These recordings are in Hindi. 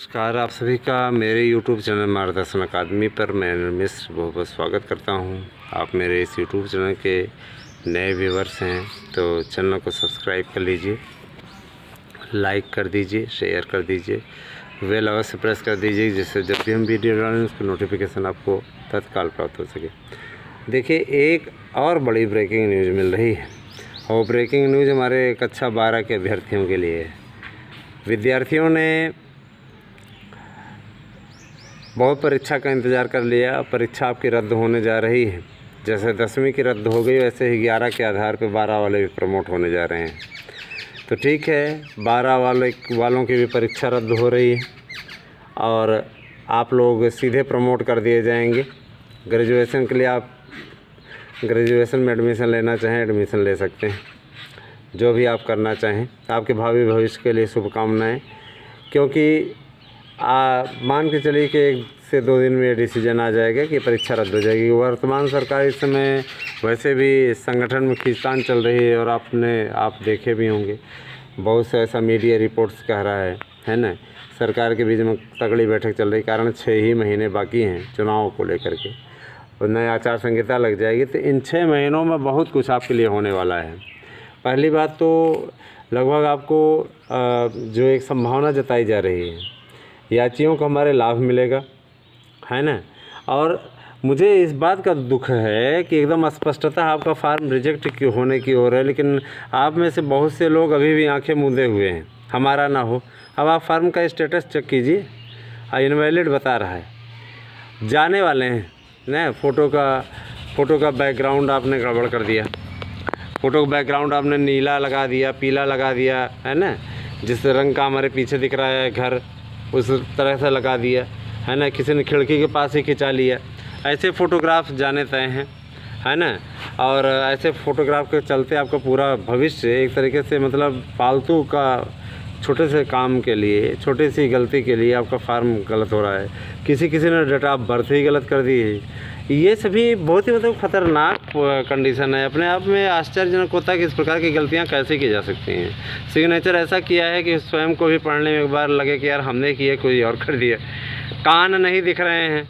नमस्कार, आप सभी का मेरे YouTube चैनल मार्गदर्शन अकादमी पर मैं मिश्र बहुत बहुत स्वागत करता हूं। आप मेरे इस YouTube चैनल के नए व्यूवर्स हैं तो चैनल को सब्सक्राइब कर लीजिए, लाइक कर दीजिए, शेयर कर दीजिए, बेल अवश्य प्रेस कर दीजिए जिससे जब भी हम वीडियो डालें उसकी नोटिफिकेशन आपको तत्काल प्राप्त हो सके। देखिए, एक और बड़ी ब्रेकिंग न्यूज़ मिल रही है और ब्रेकिंग न्यूज़ हमारे कक्षा 12 के अभ्यर्थियों के लिए है। विद्यार्थियों ने बहुत परीक्षा का इंतज़ार कर लिया। परीक्षा आपकी रद्द होने जा रही है। जैसे 10वीं की रद्द हो गई वैसे ही 11 के आधार पर 12 वाले भी प्रमोट होने जा रहे हैं। तो ठीक है, 12 वालों की भी परीक्षा रद्द हो रही है और आप लोग सीधे प्रमोट कर दिए जाएंगे। ग्रेजुएशन के लिए आप ग्रेजुएशन में एडमिशन लेना चाहें एडमिशन ले सकते हैं, जो भी आप करना चाहें। आपके भावी भविष्य के लिए शुभकामनाएं। क्योंकि मान के चलिए कि 1 से 2 दिन में ये डिसीजन आ जाएगा कि परीक्षा रद्द हो जाएगी। वर्तमान सरकार इस समय वैसे भी संगठन में खींचतान चल रही है और आप देखे भी होंगे, बहुत से ऐसा मीडिया रिपोर्ट्स कह रहा है ना। सरकार के बीच में तगड़ी बैठक चल रही, कारण 6 ही महीने बाकी हैं चुनाव को लेकर के और नई आचार संहिता लग जाएगी। तो इन 6 महीनों में बहुत कुछ आपके लिए होने वाला है। पहली बात तो लगभग आपको जो एक संभावना जताई जा रही है, याचियों को हमारे लाभ मिलेगा, है ना। और मुझे इस बात का दुख है कि एकदम स्पष्टता आपका फार्म रिजेक्ट होने की ओर है, लेकिन आप में से बहुत से लोग अभी भी आंखें मूंदे हुए हैं, हमारा ना हो। अब आप फार्म का स्टेटस चेक कीजिए, इनवैलिड बता रहा है। जाने वाले हैं ना, फ़ोटो का बैकग्राउंड आपने गड़बड़ कर दिया। फ़ोटो का बैकग्राउंड आपने नीला लगा दिया, पीला लगा दिया, है ना। जिस रंग का हमारे पीछे दिख रहा है घर, उस तरह से लगा दिया, है ना। किसी ने खिड़की के पास ही खिंचा लिया। ऐसे फ़ोटोग्राफ जाने तय हैं, है ना। और ऐसे फ़ोटोग्राफ के चलते आपका पूरा भविष्य एक तरीके से मतलब फालतू का छोटे से काम के लिए, छोटी सी गलती के लिए आपका फार्म गलत हो रहा है। किसी ने डेट ऑफ बर्थ ही गलत कर दी है। ये सभी बहुत ही मतलब ख़तरनाक कंडीशन है। अपने आप में आश्चर्यजनक होता है कि इस प्रकार की गलतियां कैसे की जा सकती हैं। सिग्नेचर ऐसा किया है कि स्वयं को भी पढ़ने में एक बार लगे कि यार हमने किया, कोई और कर दिया। कान नहीं दिख रहे हैं,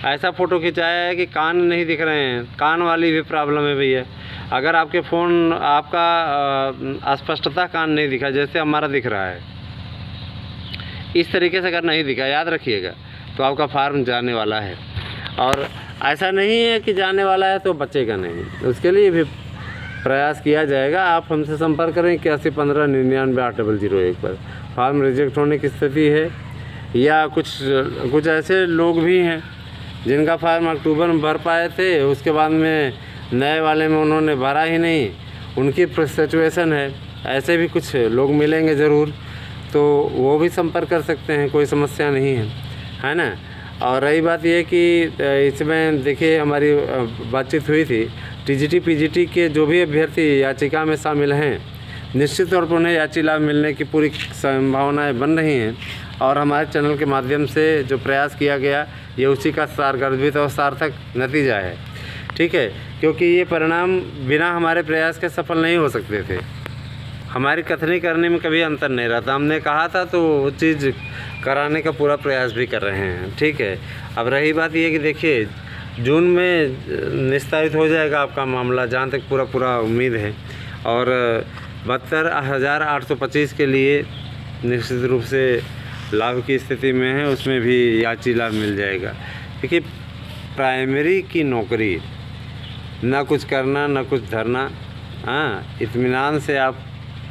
ऐसा फ़ोटो खिंचाया है कि कान नहीं दिख रहे हैं। कान वाली भी प्रॉब्लम है भैया। अगर आपके फ़ोन आपका स्पष्टता कान नहीं दिखा, जैसे हमारा दिख रहा है, इस तरीके से अगर नहीं दिखा, याद रखिएगा, तो आपका फार्म जाने वाला है। और ऐसा नहीं है कि जाने वाला है तो बचेगा नहीं, उसके लिए भी प्रयास किया जाएगा। आप हमसे संपर्क करें 8115998001 पर। फार्म रिजेक्ट होने की स्थिति है या कुछ ऐसे लोग भी हैं जिनका फार्म अक्टूबर में भर पाए थे, उसके बाद में नए वाले में उन्होंने भरा ही नहीं, उनकी सिचुएशन है। ऐसे भी कुछ लोग मिलेंगे ज़रूर, तो वो भी संपर्क कर सकते हैं, कोई समस्या नहीं है ना। और रही बात ये कि इसमें देखिए हमारी बातचीत हुई थी, टीजीटी पीजीटी के जो भी अभ्यर्थी याचिका में शामिल हैं, निश्चित तौर पर उन्हें याची लाभ मिलने की पूरी संभावनाएं बन रही हैं। और हमारे चैनल के माध्यम से जो प्रयास किया गया, ये उसी का सारगर्भित और सार्थक नतीजा है, ठीक है। क्योंकि ये परिणाम बिना हमारे प्रयास के सफल नहीं हो सकते थे। हमारी कथनी करने में कभी अंतर नहीं रहता। हमने कहा था तो वो चीज़ कराने का पूरा प्रयास भी कर रहे हैं, ठीक है। अब रही बात ये कि देखिए, जून में निस्तारित हो जाएगा आपका मामला, जहाँ तक पूरा उम्मीद है। और 72,825 के लिए निश्चित रूप से लाभ की स्थिति में है, उसमें भी याची लाभ मिल जाएगा। देखिए, प्राइमरी की नौकरी, ना कुछ करना ना कुछ धरना, हाँ, इत्मीनान से आप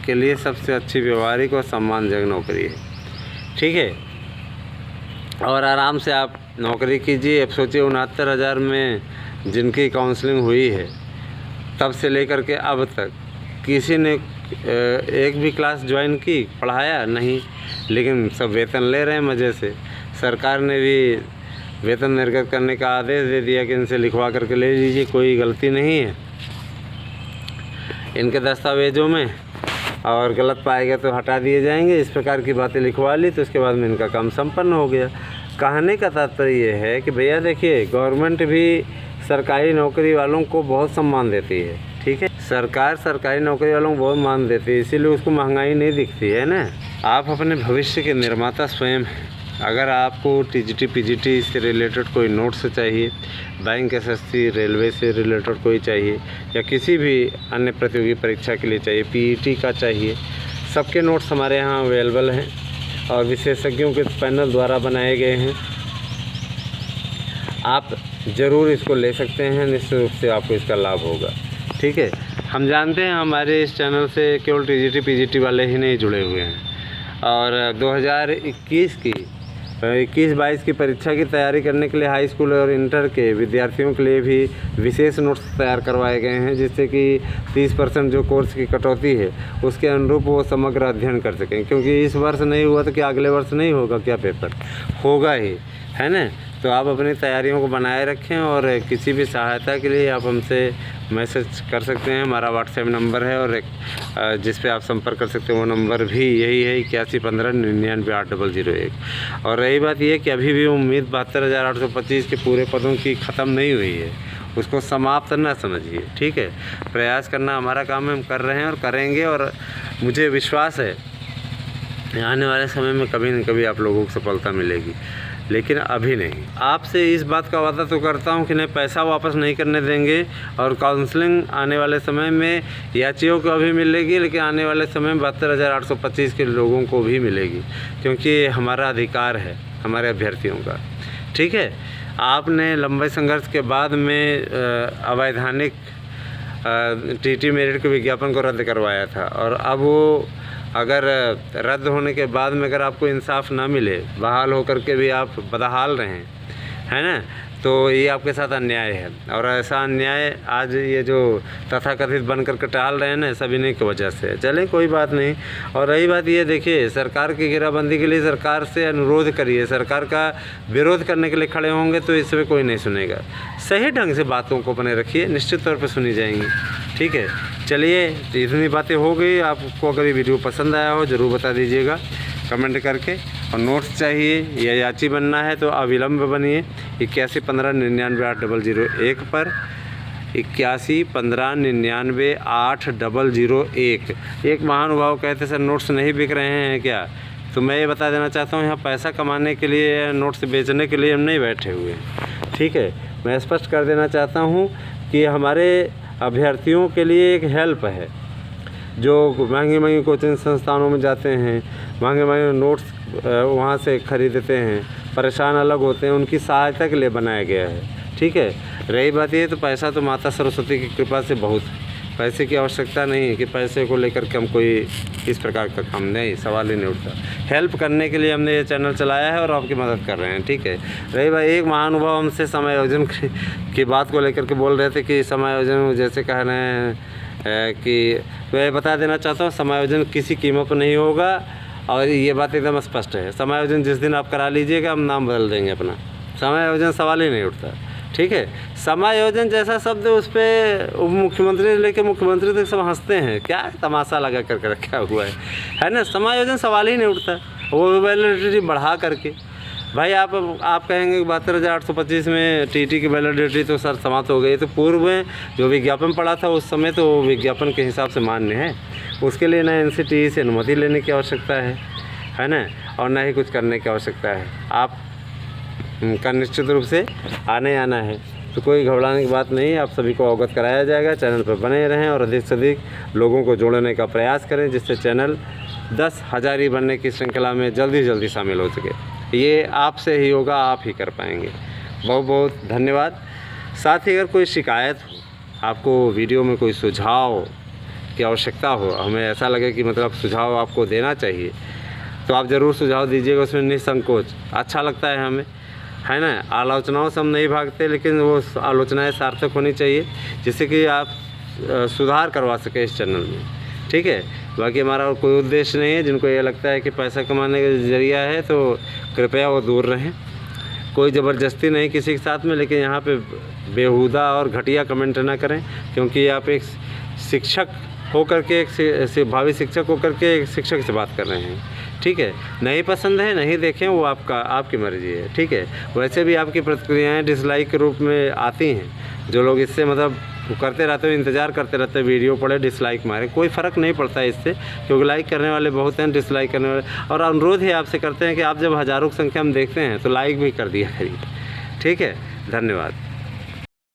के लिए सबसे अच्छी व्यवहारिक और सम्मानजनक नौकरी है, ठीक है। और आराम से आप नौकरी कीजिए। अब सोचिए 69,000 में जिनकी काउंसलिंग हुई है, तब से लेकर के अब तक किसी ने एक भी क्लास ज्वाइन की, पढ़ाया नहीं, लेकिन सब वेतन ले रहे हैं मज़े से। सरकार ने भी वेतन निर्गत करने का आदेश दे दिया कि इनसे लिखवा करके ले लीजिए, कोई गलती नहीं है इनके दस्तावेज़ों में, और गलत पाएगा तो हटा दिए जाएंगे। इस प्रकार की बातें लिखवा ली तो उसके बाद में इनका काम संपन्न हो गया। कहने का तात्पर्य ये है कि भैया देखिए, गवर्नमेंट भी सरकारी नौकरी वालों को बहुत सम्मान देती है, ठीक है। सरकार सरकारी नौकरी वालों को बहुत मान देती है, इसीलिए उसको महंगाई नहीं दिखती है ना। आप अपने भविष्य के निर्माता स्वयं हैं। अगर आपको टीजीटी पीजीटी से रिलेटेड कोई नोट्स चाहिए, बैंक एसएससी रेलवे से रिलेटेड कोई चाहिए, या किसी भी अन्य प्रतियोगी परीक्षा के लिए चाहिए, पीईटी का चाहिए, सबके नोट्स हमारे यहाँ अवेलेबल हैं और विशेषज्ञों के पैनल द्वारा बनाए गए हैं। आप ज़रूर इसको ले सकते हैं, निश्चित रूप से आपको इसका लाभ होगा। ठीक है, हम जानते हैं हमारे इस चैनल से केवल टीजीटी पीजीटी वाले ही नहीं जुड़े हुए हैं, और 2021-22 की परीक्षा की तैयारी करने के लिए हाई स्कूल और इंटर के विद्यार्थियों के लिए भी विशेष नोट्स तैयार करवाए गए हैं, जिससे कि 30% जो कोर्स की कटौती है उसके अनुरूप वो समग्र अध्ययन कर सकें। क्योंकि इस वर्ष नहीं हुआ तो क्या अगले वर्ष नहीं होगा, क्या पेपर होगा ही, है ना। तो आप अपनी तैयारियों को बनाए रखें, और किसी भी सहायता के लिए आप हमसे मैसेज कर सकते हैं। हमारा व्हाट्सएप नंबर है, और जिस पे आप संपर्क कर सकते हैं वो नंबर भी यही है, 8115998001। और रही बात ये कि अभी भी उम्मीद 72,825 के पूरे पदों की ख़त्म नहीं हुई है, उसको समाप्त ना समझिए। ठीक है, प्रयास करना हमारा काम है, हम कर रहे हैं और करेंगे, और मुझे विश्वास है आने वाले समय में कभी न कभी आप लोगों को सफलता मिलेगी, लेकिन अभी नहीं। आपसे इस बात का वादा तो करता हूं कि नहीं, पैसा वापस नहीं करने देंगे, और काउंसलिंग आने वाले समय में याचियों को भी मिलेगी, लेकिन आने वाले समय में 72,825 के लोगों को भी मिलेगी, क्योंकि ये हमारा अधिकार है हमारे अभ्यर्थियों का। ठीक है, आपने लंबे संघर्ष के बाद में अवैधानिक टीटी मेरिट के विज्ञापन को रद्द करवाया था, और अब वो अगर रद्द होने के बाद में अगर आपको इंसाफ ना मिले, बहाल होकर के भी आप बदहाल रहें, है ना, तो ये आपके साथ अन्याय है। और ऐसा अन्याय आज ये जो तथाकथित बनकर के टाल रहे हैं ना, सब इन्हीं की वजह से। चलें, कोई बात नहीं। और रही बात ये, देखिए, सरकार की घेराबंदी के लिए सरकार से अनुरोध करिए, सरकार का विरोध करने के लिए खड़े होंगे तो इसमें कोई नहीं सुनेगा। सही ढंग से बातों को बने रखिए, निश्चित तौर पर सुनी जाएंगी। ठीक है, चलिए, इतनी बातें हो गई। आपको अगर ये वीडियो पसंद आया हो ज़रूर बता दीजिएगा कमेंट करके। और नोट्स चाहिए या याची बनना है तो अविलंब बनिए 8115998001 पर, 8115998001। एक महानुभाव कहते सर नोट्स नहीं बिक रहे हैं क्या, तो मैं ये बता देना चाहता हूँ, यहाँ पैसा कमाने के लिए, नोट्स बेचने के लिए हम नहीं बैठे हुए हैं। ठीक है, मैं स्पष्ट कर देना चाहता हूँ कि हमारे अभ्यर्थियों के लिए एक हेल्प है, जो महंगी कोचिंग संस्थानों में जाते हैं, महंगे नोट्स वहाँ से खरीदते हैं, परेशान अलग होते हैं, उनकी सहायता के लिए बनाया गया है। ठीक है, रही बात ये, तो पैसा तो माता सरस्वती की कृपा से बहुत है, पैसे की आवश्यकता नहीं है कि पैसे को लेकर के हम कोई इस प्रकार का काम, नहीं, सवाल ही नहीं उठता। हेल्प करने के लिए हमने ये चैनल चलाया है और आपकी मदद कर रहे हैं। ठीक है, रही भाई, एक महानुभाव हमसे समायोजन की बात को लेकर के बोल रहे थे कि समायोजन, जैसे कह रहे हैं कि मैं बता देना चाहता हूँ, समायोजन किसी कीमत पर नहीं होगा, और ये बात एकदम स्पष्ट है। समायोजन जिस दिन आप करा लीजिएगा, हम नाम बदल देंगे अपना, समायोजन सवाल ही नहीं उठता। ठीक है, समायोजन जैसा शब्द उस पर उप मुख्यमंत्री से लेकर मुख्यमंत्री तक सब हंसते हैं, क्या तमाशा लगा करके रखा हुआ है ना। समायोजन सवाल ही नहीं उठता, वो वैलिडिटी बढ़ा करके। भाई आप कहेंगे कि 72,825 में टीटी की वैलिडिटी तो सर समाप्त हो गई, तो पूर्व में जो विज्ञापन पड़ा था उस समय तो विज्ञापन के हिसाब से मान्य है, उसके लिए ना NCTE से अनुमति लेने की आवश्यकता है ना, और ना ही कुछ करने की आवश्यकता है। आप का निश्चित रूप से आना है, तो कोई घबराने की बात नहीं, आप सभी को अवगत कराया जाएगा। चैनल पर बने रहें और अधिक से अधिक लोगों को जोड़ने का प्रयास करें, जिससे चैनल 10,000 बनने की श्रृंखला में जल्दी शामिल हो सके। ये आपसे ही होगा, आप ही कर पाएंगे। बहुत बहुत धन्यवाद। साथ ही अगर कोई शिकायत हो, आपको वीडियो में कोई सुझाव की आवश्यकता हो, हमें ऐसा लगे कि मतलब सुझाव आपको देना चाहिए, तो आप ज़रूर सुझाव दीजिएगा, उसमें निसंकोच। अच्छा लगता है हमें, है ना। आलोचनाओं से हम नहीं भागते, लेकिन वो आलोचनाएं सार्थक होनी चाहिए, जिससे कि आप सुधार करवा सकें इस चैनल में। ठीक है, बाकी हमारा और कोई उद्देश्य नहीं है। जिनको ये लगता है कि पैसा कमाने का ज़रिया है, तो कृपया वो दूर रहें। कोई ज़बरदस्ती नहीं किसी के साथ में, लेकिन यहाँ पे बेहुदा और घटिया कमेंट ना करें, क्योंकि आप एक शिक्षक होकर के, एक भावी शिक्षक होकर के एक शिक्षक से बात कर रहे हैं। ठीक है, नहीं पसंद है नहीं देखें, वो आपकी मर्ज़ी है। ठीक है, वैसे भी आपकी प्रतिक्रियाएं डिसलाइक के रूप में आती हैं, जो लोग इससे मतलब वो करते रहते हो, इंतज़ार करते रहते हो, वीडियो पड़े डिसलाइक मारे, कोई फ़र्क नहीं पड़ता है इससे, क्योंकि लाइक करने वाले बहुत हैं, डिसलाइक करने वाले। और अनुरोध ही आपसे करते हैं कि आप जब हज़ारों की संख्या में देखते हैं तो लाइक भी कर दिया करिए। ठीक है, धन्यवाद।